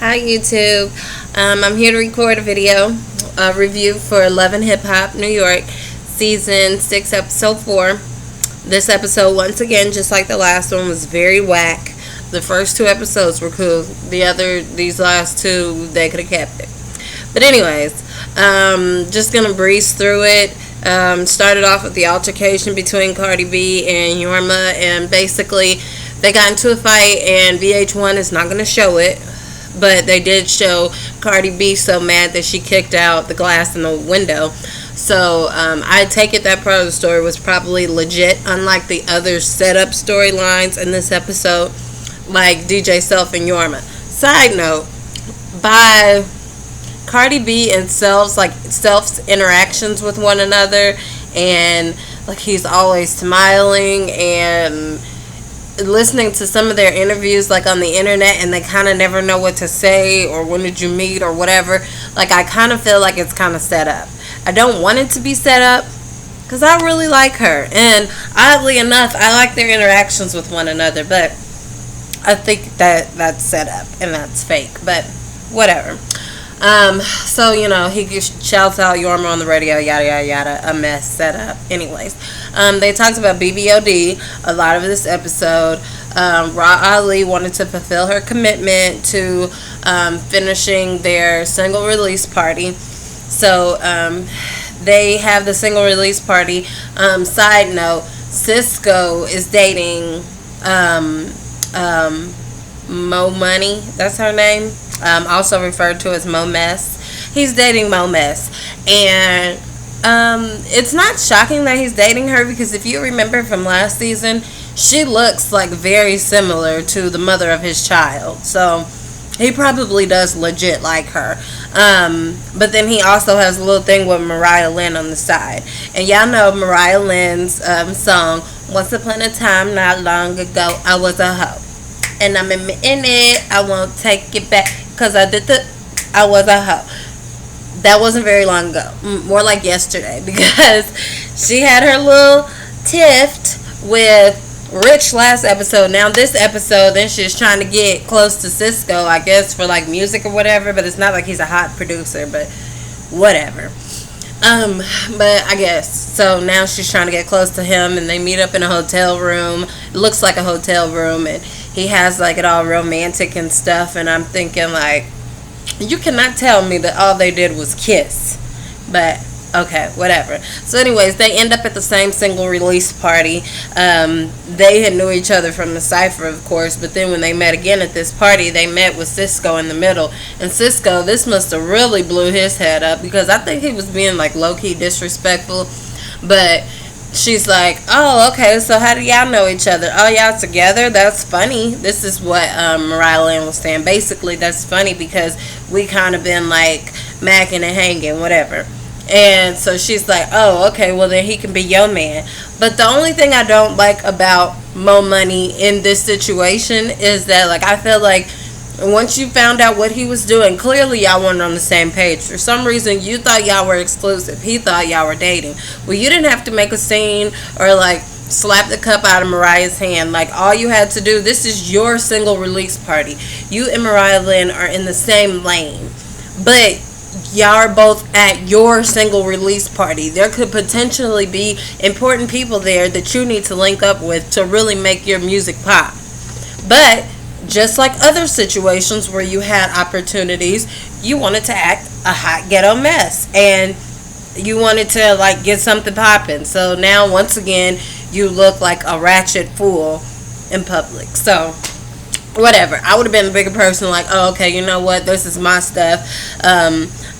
Hi YouTube. I'm here to record a video, review for Love and Hip Hop New York, Season 6, Episode 4. This episode, once again, just like the last one, was very whack. The first two episodes were cool. These last two, they could have kept it. But anyways, just gonna breeze through it. Started off with the altercation between Cardi B and Yorma, and basically they got into a fight, and VH1 is not gonna show it. But they did show Cardi B so mad that she kicked out the glass in the window. So I take it that part of the story was probably legit, unlike the other setup storylines in this episode, like DJ Self and Yorma. Side note, by Cardi B and Self's interactions with one another, and like he's always smiling, and listening to some of their interviews like on the internet, and they kind of never know what to say or when did you meet or whatever. Like I kind of feel like it's kind of set up. I don't want it to be set up because I really like her, and oddly enough I like their interactions with one another, but I think that that's set up and that's fake, but whatever. So he shouts out Yorma on the radio, yada yada yada, a mess set up. Anyways, they talked about BBOD a lot of this episode. Ra Ali wanted to fulfill her commitment to finishing their single release party, so they have the single release party. Side note, Cisco is dating Mo Money, that's her name, also referred to as Mo Mess. He's dating Mo Mess, and it's not shocking that he's dating her, because if you remember from last season, she looks like very similar to the mother of his child, so he probably does legit like her. But then he also has a little thing with Mariah Lynn on the side, and y'all know Mariah Lynn's song, Once Upon a Time Not Long Ago I Was a Hoe, and I'm in it, I won't take it back, cause I was a hoe. That wasn't very long ago, more like yesterday, because she had her little tiff with Rich last episode. Now this episode, then she's trying to get close to Cisco, I guess, for like music or whatever, but it's not like he's a hot producer, but whatever. But I guess so. Now she's trying to get close to him, and they meet up in a hotel room. It looks like a hotel room, and he has like it all romantic and stuff, and I'm thinking like, you cannot tell me that all they did was kiss. But okay, whatever. So anyways, they end up at the same single release party. They had knew each other from the Cypher, of course, but then when they met again at this party, they met with Cisco in the middle. And Cisco, this must have really blew his head up, because I think he was being like low-key disrespectful. But she's like, oh, okay, so how do y'all know each other? Oh, y'all together? That's funny. This is what Mariah Lynn was saying. Basically, that's funny because we kind of been like macking and hanging, whatever. And so she's like, oh, okay, well then he can be your man. But the only thing I don't like about Mo Money in this situation is that, like, I feel like once you found out what he was doing, clearly y'all weren't on the same page. For some reason, you thought y'all were exclusive. He thought y'all were dating. Well, you didn't have to make a scene or, like, slap the cup out of Mariah's hand. Like, all you had to do, this is your single release party. You and Mariah Lynn are in the same lane. But y'all are both at your single release party. There could potentially be important people there that you need to link up with to really make your music pop. But just like other situations where you had opportunities, you wanted to act a hot ghetto mess, and you wanted to like get something popping. So now once again you look like a ratchet fool in public. So whatever. I would have been a bigger person, like, oh, okay, you know what, this is my stuff.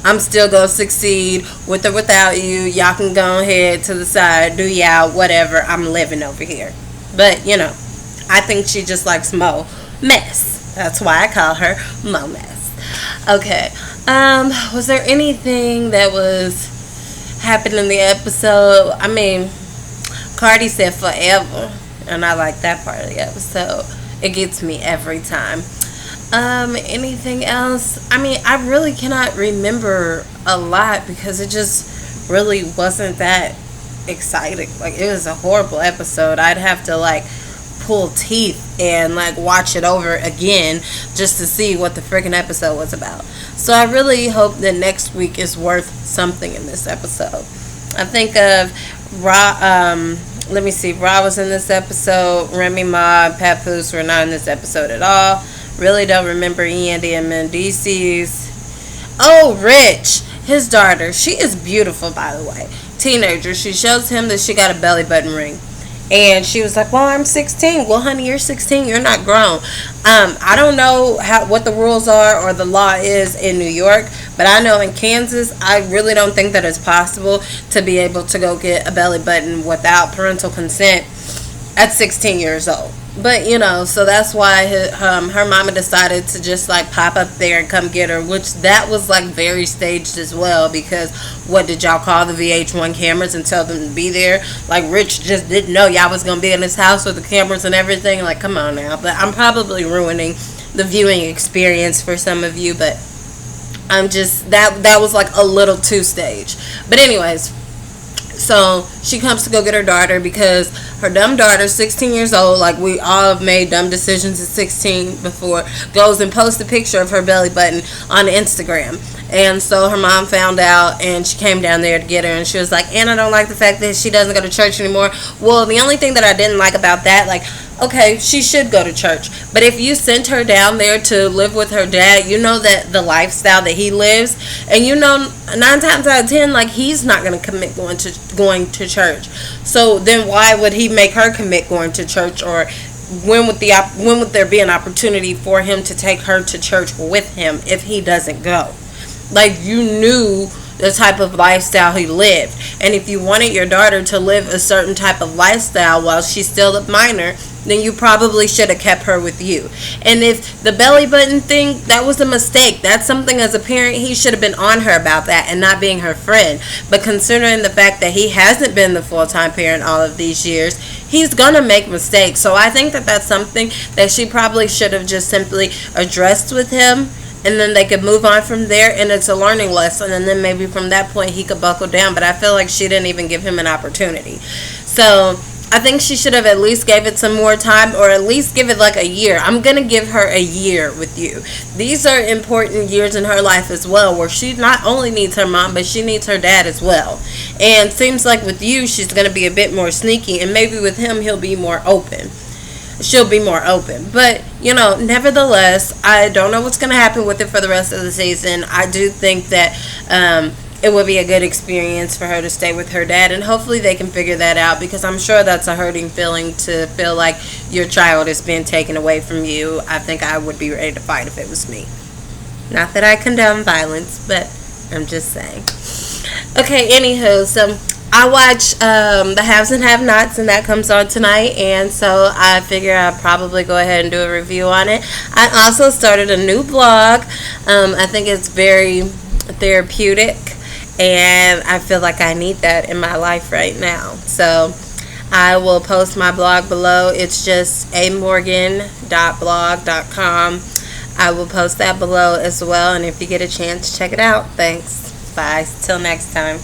I'm still gonna succeed with or without you. Y'all can go ahead to the side, do y'all, whatever. I'm living over here. But I think she just likes Mo Mess. That's why I call her Mo Mess. Okay. Was there anything that was happening in the episode? I mean, Cardi said forever, and I like that part of the episode. It gets me every time. Anything else? I mean, I really cannot remember a lot because it just really wasn't that exciting. Like, it was a horrible episode. I'd have to like pull teeth and like watch it over again just to see what the freaking episode was about. So I really hope that next week is worth something in this episode. I think of let me see, Ra was in this episode, Remy Ma, Papoose were not in this episode at all. Really don't remember Andy and Mendices. Oh, Rich, his daughter, she is beautiful, by the way. Teenager, she shows him that she got a belly button ring. And she was like, well, I'm 16. Well, honey, you're 16. You're not grown. I don't know what the rules are or the law is in New York, but I know in Kansas, I really don't think that it's possible to be able to go get a belly button without parental consent at 16 years old. But, you know, so that's why her mama decided to just, like, pop up there and come get her, which that was, like, very staged as well, because what did y'all call the VH1 cameras and tell them to be there? Like, Rich just didn't know y'all was going to be in his house with the cameras and everything. Like, come on now. But I'm probably ruining the viewing experience for some of you, but I'm just, that was, like, a little too staged. But anyways, so she comes to go get her daughter because her dumb daughter, 16 years old, like we all have made dumb decisions at 16 before, goes and posts a picture of her belly button on Instagram. And so her mom found out and she came down there to get her, and she was like, and I don't like the fact that she doesn't go to church anymore. Well, the only thing that I didn't like about that, like, okay, she should go to church, but if you sent her down there to live with her dad, you know that the lifestyle that he lives, and you know 9 times out of 10, like, he's not going to commit going to church. So then why would he make her commit going to church? Or when would there be an opportunity for him to take her to church with him if he doesn't go? Like, you knew the type of lifestyle he lived, and if you wanted your daughter to live a certain type of lifestyle while she's still a minor, then you probably should have kept her with you. And if the belly button thing, that was a mistake. That's something as a parent he should have been on her about that and not being her friend. But considering the fact that he hasn't been the full-time parent all of these years, he's gonna make mistakes. So I think that that's something that she probably should have just simply addressed with him, and then they could move on from there, and it's a learning lesson, and then maybe from that point he could buckle down. But I feel like she didn't even give him an opportunity. So I think she should have at least gave it some more time, or at least give it like a year. I'm going to give her a year with you. These are important years in her life as well, where she not only needs her mom, but she needs her dad as well. And seems like with you, she's going to be a bit more sneaky, and maybe with him, he'll be more open. She'll be more open. But, you know, nevertheless, I don't know what's going to happen with it for the rest of the season. I do think that it would be a good experience for her to stay with her dad, and hopefully they can figure that out, because I'm sure that's a hurting feeling to feel like your child is being taken away from you. I think I would be ready to fight if it was me. Not that I condone violence, but I'm just saying. Okay, anywho, so I watch the Haves and Have-Nots, and that comes on tonight, and so I figure I'll probably go ahead and do a review on it. I also started a new blog. I think it's very therapeutic, and I feel like I need that in my life right now. So I will post my blog below. It's just amorgan.blog.com. I will post that below as well, and if you get a chance, check it out. Thanks. Bye. Till next time.